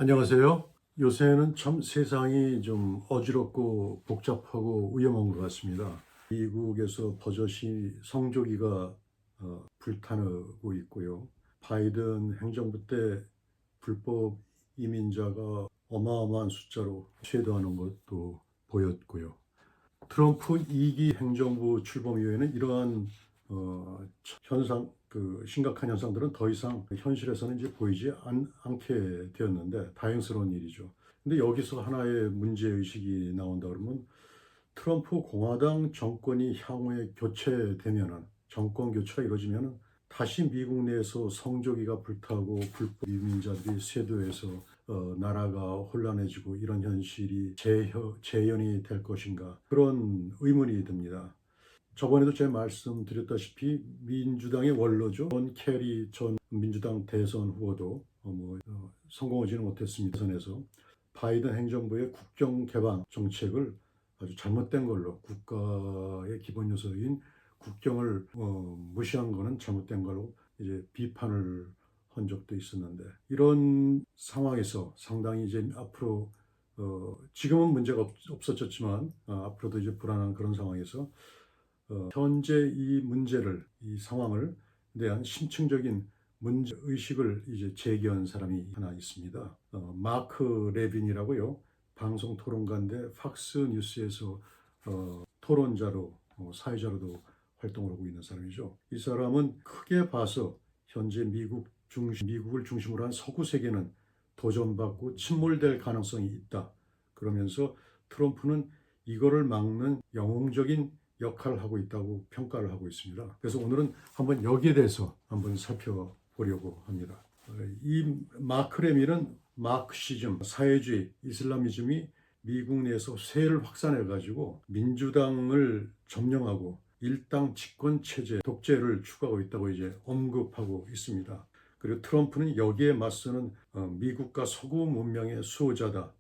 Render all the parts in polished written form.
안녕하세요. 요새는 참 세상이 좀 어지럽고 복잡하고 위험한 것 같습니다. 미국에서 버젓이 성조기가 불타고 있고요. 바이든 행정부 때 불법 이민자가 어마어마한 숫자로 쇄도하는 것도 보였고요. 트럼프 2기 행정부 출범 이후에는 이러한 현상, 심각한 현상들은 더 이상 현실에서는 이제 보이지 않게 되었는데 다행스러운 일이죠. 근데 여기서 하나의 문제의식이 나온다 그러면 트럼프 공화당 정권이 향후에 교체되면은 정권 교체가 이루어지면은 다시 미국 내에서 성조기가 불타고 불법 이민자들이 쇄도해서 나라가 혼란해지고 이런 현실이 재현이 될 것인가 그런 의문이 듭니다. 저번에도 제가 말씀드렸다시피 민주당의 원로죠. 존 케리 전 민주당 대선 후보도 성공하지는 못했습니다. 대선에서 바이든 행정부의 국경 개방 정책을 아주 잘못된 걸로 국가의 기본 요소인 국경을 무시한 거는 잘못된 걸로 이제 비판을 한 적도 있었는데 이런 상황에서 상당히 이제 앞으로 지금은 문제가 없어졌지만 앞으로도 이제 불안한 그런 상황에서 현재 이 문제를 이 상황을 대한 심층적인 문제 의식을 이제 제기한 사람이 하나 있습니다. 마크 레빈이라고요. 방송 토론가인데 팍스 뉴스에서 토론자로 사회자로도 활동을 하고 있는 사람이죠. 이 사람은 크게 봐서 현재 미국을 중심으로 한 서구 세계는 도전받고 침몰될 가능성이 있다. 그러면서 트럼프는 이거를 막는 영웅적인 역할을 하고 있다고 평가를 하고 있습니다. 그래서 오늘은 한번 여기에 대해서 한번 살펴보려고 합니다. 이 마크 레빈은 마크시즘, 사회주의, 이슬람이즘이 미국 내에서 세를 확산해 가지고 민주당을 점령하고 일당 집권 체제, 독재를 추구하고 있다고 이제 언급하고 있습니다. 그리고 트럼프는 여기에 맞서는 미국과 서구 문명의 수호자다.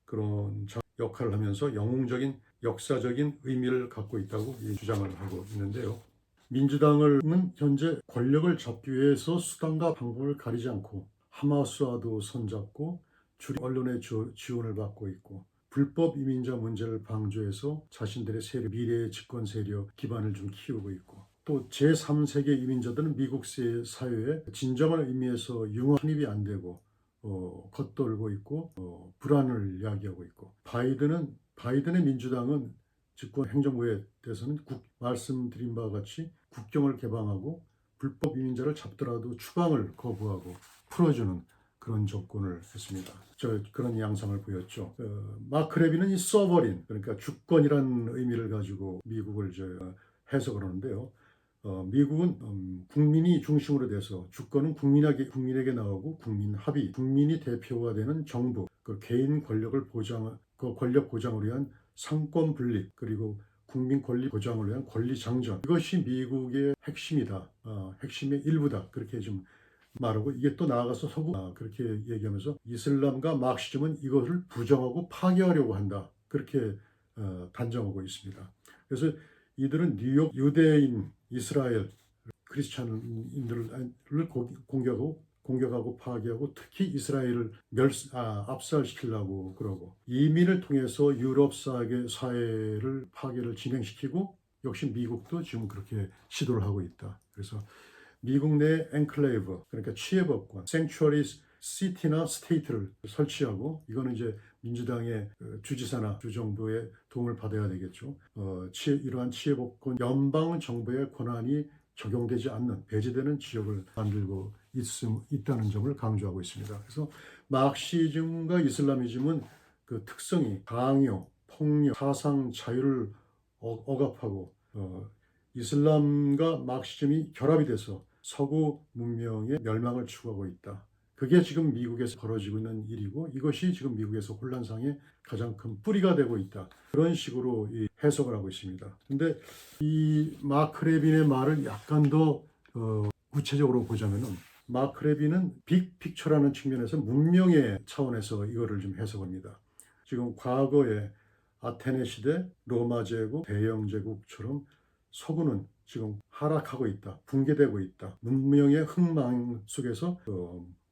그런 역할을 하면서 영웅적인 역사적인 의미를 갖고 있다고 주장을 하고 있는데요. 민주당은 현재 권력을 잡기 위해서 수단과 방법을 가리지 않고 하마스와도 손잡고 주류 언론의 지원을 받고 있고 불법 이민자 문제를 방조해서 자신들의 미래의 집권 세력 기반을 좀 키우고 있고 또 제3세계 이민자들은 미국 사회에 진정한 의미에서 융화 편입이 안 되고 겉돌고 있고 불안을 야기하고 있고 바이든의 민주당은 집권 행정부에 대해서는 말씀드린 바와 같이 국경을 개방하고 불법 이민자를 잡더라도 추방을 거부하고 풀어주는 그런 조건을 했습니다. 그런 양상을 보였죠. 마크 레빈은 이 서버린 그러니까 주권이라는 의미를 가지고 미국을 해석을 하는데요. 미국은 국민이 중심으로 돼서 주권은 국민에게 나오고 국민 합의, 국민이 대표가 되는 정부, 그 개인 권력을 그 권력 보장을 위한 상권 분립, 그리고 국민 권리 보장을 위한 권리 장전. 이것이 미국의 핵심이다. 핵심의 일부다. 그렇게 좀 말하고 이게 또 나아가서 그렇게 얘기하면서 이슬람과 마크시즘은 이것을 부정하고 파괴하려고 한다. 그렇게 단정하고 있습니다. 그래서 이들은 뉴욕 유대인, 이스라엘, 크리스찬인들을 공격하고 파괴하고 특히 이스라엘을 압살시키려고 그러고 이민을 통해서 유럽 사회를 파괴를 진행시키고 역시 미국도 지금 그렇게 시도를 하고 있다. 그래서 미국 내 엔클레이브 그러니까 치해법권, 생츄어리 시티나 스테이트를 설치하고 이거는 이제 민주당의 주지사나 주정부의 도움을 받아야 되겠죠. 이러한 치해법권 연방 정부의 권한이 적용되지 않는 배제되는 지역을 만들고 있다는 점을 강조하고 있습니다. 그래서 마크시즘과 이슬람이즘은 그 특성이 강요, 폭력, 사상 자유를 억압하고 이슬람과 마크시즘이 결합이 돼서 서구 문명의 멸망을 추구하고 있다. 그게 지금 미국에서 벌어지고 있는 일이고 이것이 지금 미국에서 혼란상의 가장 큰 뿌리가 되고 있다. 그런 식으로 해석을 하고 있습니다. 근데 이 마크 레빈의 말을 약간 더 구체적으로 보자면은 마크 레빈은 빅픽처라는 측면에서 문명의 차원에서 이거를 좀 해석합니다. 지금 과거에 아테네 시대, 로마 제국, 대영 제국처럼 서구는 지금 하락하고 있다. 붕괴되고 있다. 문명의 흥망 속에서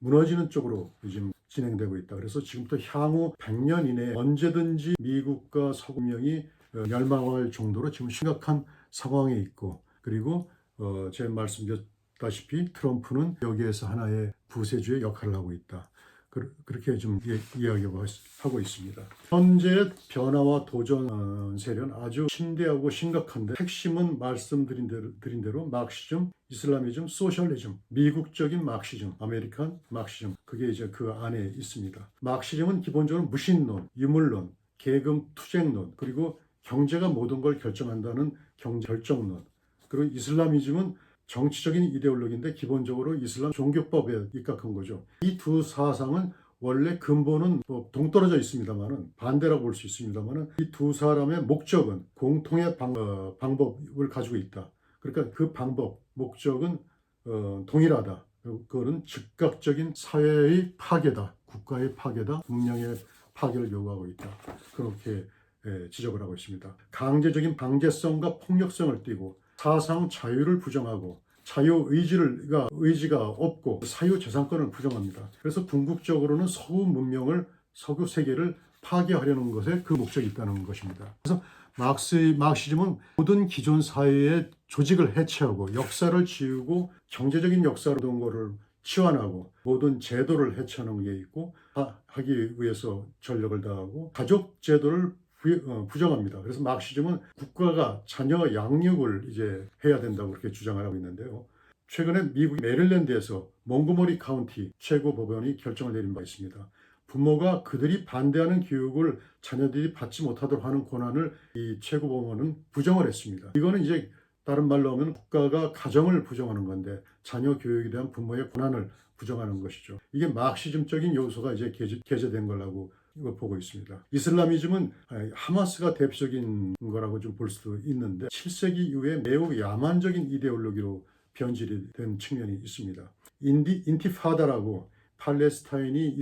무너지는 쪽으로 지금 진행되고 있다. 그래서 지금부터 향후 100년 이내에 언제든지 미국과 서구명이 멸망할 정도로 지금 심각한 상황에 있고, 그리고 제가 말씀드렸다시피 트럼프는 여기에서 하나의 부세주의 역할을 하고 있다. 그렇게 좀 이야기하고 있습니다. 현재의 변화와 도전 세력은 아주 심대하고 심각한데, 핵심은 말씀드린 대로 막시즘, 이슬라미즘, 소셜리즘, 미국적인 막시즘, 아메리칸 막시즘, 그게 이제 그 안에 있습니다. 막시즘은 기본적으로 무신론, 유물론, 계급 투쟁론, 그리고 경제가 모든 걸 결정한다는 경제 결정론, 그리고 이슬라미즘은 정치적인 이데올로기인데 기본적으로 이슬람 종교법에 입각한 거죠. 이 두 사상은 원래 근본은 동떨어져 있습니다만은, 반대라고 볼 수 있습니다만은, 이 두 사람의 목적은 공통의 방법을 가지고 있다. 그러니까 그 방법, 목적은 동일하다. 그거는 즉각적인 사회의 파괴다, 국가의 파괴다, 문명의 파괴를 요구하고 있다. 그렇게 지적을 하고 있습니다. 강제적인 강제성과 폭력성을 띠고 사상 자유를 부정하고 의지가 없고 사유재산권을 부정합니다. 그래서 궁극적으로는 서구 문명을, 서구 세계를 파괴하려는 것에 그 목적이 있다는 것입니다. 그래서 막시즘은 모든 기존 사회의 조직을 해체하고 역사를 지우고 경제적인 역사로 된 것을 치환하고 모든 제도를 해체하는 게 있고, 하기 위해서 전력을 다하고 가족 제도를 부정합니다. 그래서 막시즘은 국가가 자녀 양육을 이제 해야 된다고 그렇게 주장을 하고 있는데요. 최근에 미국 메릴랜드에서 몽고머리 카운티 최고 법원이 결정을 내린 바 있습니다. 부모가 그들이 반대하는 교육을 자녀들이 받지 못하도록 하는 권한을 이 최고 법원은 부정을 했습니다. 이거는 이제 다른 말로 하면 국가가 가정을 부정하는 건데 자녀 교육에 대한 부모의 권한을 부정하는 것이죠. 이게 막시즘적인 요소가 이제 게재된 거라고 보고 있습니다. 이슬라미즘은 하마스가 대표적인 거라고 좀 볼 수도 있는데 7세기 이후에 매우 야만적인 이데올로기로 변질이 된 측면이 있습니다. 인티파다라고 팔레스타인이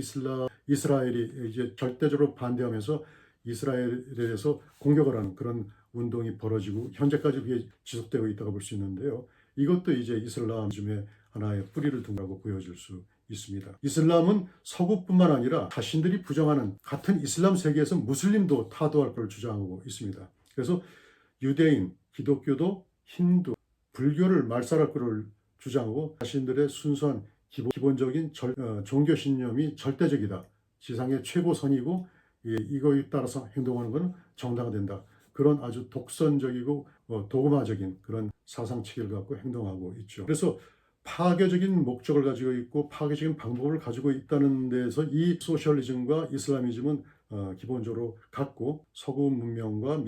이스라엘이 이제 절대적으로 반대하면서 이스라엘에 대해서 공격을 하는 그런 운동이 벌어지고 현재까지 그게 지속되고 있다고 볼 수 있는데요. 이것도 이제 이슬람즘의 하나의 뿌리를 둔다고 보여질 수 있습니다. 이슬람은 서구뿐만 아니라 자신들이 부정하는 같은 이슬람 세계에서 무슬림도 타도할 걸 주장하고 있습니다. 그래서 유대인, 기독교도 힌두, 불교를 말살할 것을 주장하고 자신들의 순수한 기본적인 종교 신념이 절대적이다. 지상의 최고선이고 이거에 따라서 행동하는 것은 정당화된다. 그런 아주 독선적이고 도그마적인 그런 사상 체계를 갖고 행동하고 있죠. 그래서 파괴적인 목적을 가지고 있고 파괴적인 방법을 가지고 있다는 데서 이 소셜리즘과 이슬라미즘은 기본적으로 갖고 서구 문명과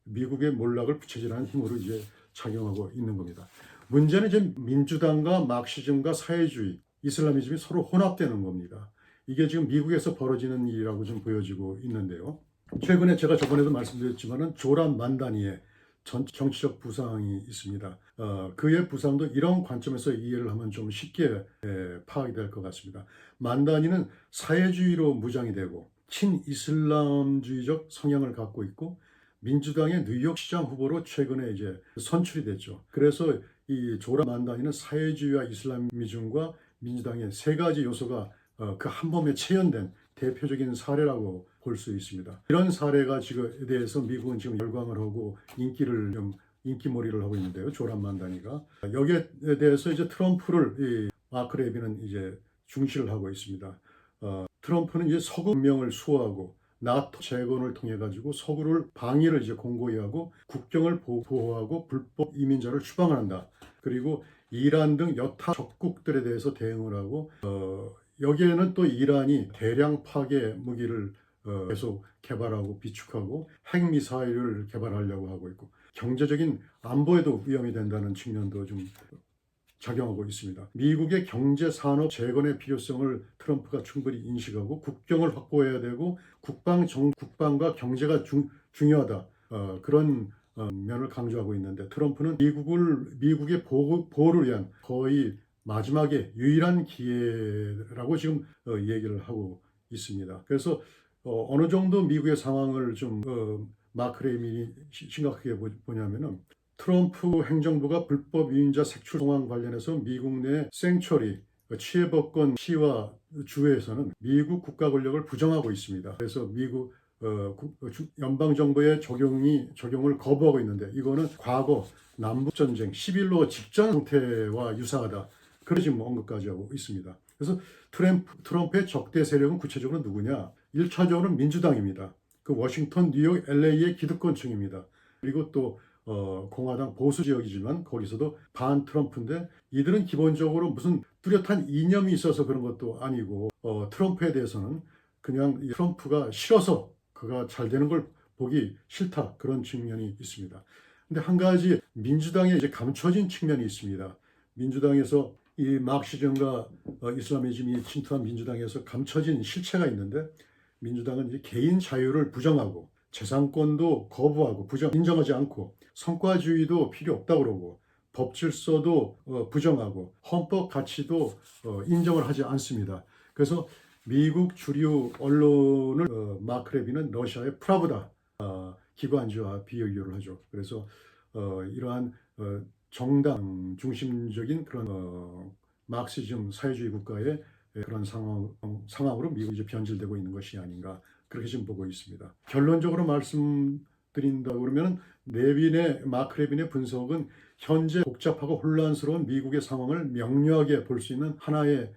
미국의 몰락을 부채질하는 힘으로 이제 작용하고 있는 겁니다. 문제는 이제 민주당과 막시즘과 사회주의, 이슬라미즘이 서로 혼합되는 겁니다. 이게 지금 미국에서 벌어지는 일이라고 좀 보여지고 있는데요. 최근에 제가 저번에도 말씀드렸지만은 조란 만다니의 정치적 부상이 있습니다. 그의 부상도 이런 관점에서 이해를 하면 좀 쉽게 파악이 될 것 같습니다. 만다니는 사회주의로 무장이 되고 친이슬람주의적 성향을 갖고 있고 민주당의 뉴욕시장 후보로 최근에 이제 선출이 됐죠. 그래서 이 조란 만다니는 사회주의와 이슬람미즘과 민주당의 세 가지 요소가 그 한 몸에 체현된 대표적인 사례라고 볼 수 있습니다. 이런 사례가 지금에 대해서 미국은 지금 열광을 하고 인기몰이를 하고 있는데요. 조란 만다니가 여기에 대해서 이제 마크 레비는 이제 중시를 하고 있습니다. 트럼프는 이제 서구 문명을 수호하고 나토 재건을 통해 가지고 서구를 방위를 이제 공고히 하고 국경을 보호하고 불법 이민자를 추방한다. 그리고 이란 등 여타 적국들에 대해서 대응을 하고 여기에는 또 이란이 대량 파괴 무기를 계속 개발하고 비축하고 핵미사일을 개발하려고 하고 있고 경제적인 안보에도 위험이 된다는 측면도 좀 작용하고 있습니다. 미국의 경제 산업 재건의 필요성을 트럼프가 충분히 인식하고 국경을 확보해야 되고 국방과 경제가 중요하다. 그런 면을 강조하고 있는데 트럼프는 미국의 보호를 위한 거의 마지막에 유일한 기회라고 지금 얘기를 하고 있습니다. 그래서 어느 정도 미국의 상황을 좀 마크 레이민이 심각하게 보냐면은 트럼프 행정부가 불법 이민자 색출 상황 관련해서 미국 내 생츄리 취해법권 시와 주에서는 미국 국가 권력을 부정하고 있습니다. 그래서 미국 연방 정부의 적용을 거부하고 있는데, 이거는 과거 남북 전쟁 11로 직전 상태와 유사하다. 그런 지금 언급까지 하고 있습니다. 그래서 트럼프의 적대 세력은 구체적으로 누구냐? 1차적으로는 민주당입니다. 그 워싱턴, 뉴욕, LA의 기득권층입니다. 그리고 또 공화당 보수 지역이지만 거기서도 반 트럼프인데, 이들은 기본적으로 무슨 뚜렷한 이념이 있어서 그런 것도 아니고 트럼프에 대해서는 그냥 트럼프가 싫어서 그가 잘 되는 걸 보기 싫다, 그런 측면이 있습니다. 근데 한 가지 민주당에 이제 감춰진 측면이 있습니다. 민주당에서 이 마크시즘과 이슬라미즘이 침투한 민주당에서 감춰진 실체가 있는데, 민주당은 이제 개인 자유를 부정하고 재산권도 거부하고 인정하지 않고 성과주의도 필요 없다고 그러고 법 질서도 부정하고 헌법 가치도 인정을 하지 않습니다. 그래서 미국 주류 언론을 마크 레비는 러시아의 프라브다 기관지와 비교를 하죠. 그래서 이러한 정당 중심적인 그런 마크시즘 사회주의 국가의 그런 상황으로 미국이 이제 변질되고 있는 것이 아닌가, 그렇게 지금 보고 있습니다. 결론적으로 말씀드린다 그러면 마크 레빈의 분석은 현재 복잡하고 혼란스러운 미국의 상황을 명료하게 볼 수 있는 하나의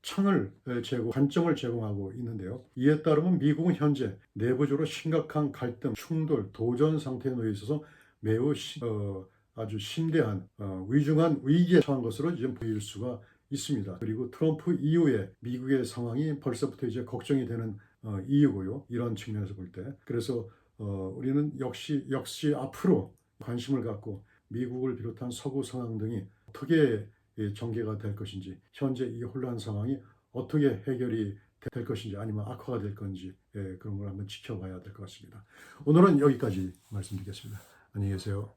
창을 관점을 제공하고 있는데요. 이에 따르면 미국은 현재 내부적으로 심각한 갈등, 충돌, 도전 상태에 놓여 있어서 매우 아주 심대한 위중한 위기에 처한 것으로 지금 보일 수가 있습니다. 그리고 트럼프 이후에 미국의 상황이 벌써부터 이제 걱정이 되는 이유고요. 이런 측면에서 볼 때. 그래서 우리는 역시 앞으로 관심을 갖고 미국을 비롯한 서구 상황 등이 어떻게 전개가 될 것인지, 현재 이 혼란 상황이 어떻게 해결이 될 것인지, 아니면 악화가 될 건지, 그런 걸 한번 지켜봐야 될 것 같습니다. 오늘은 여기까지 말씀드리겠습니다. 안녕히 계세요.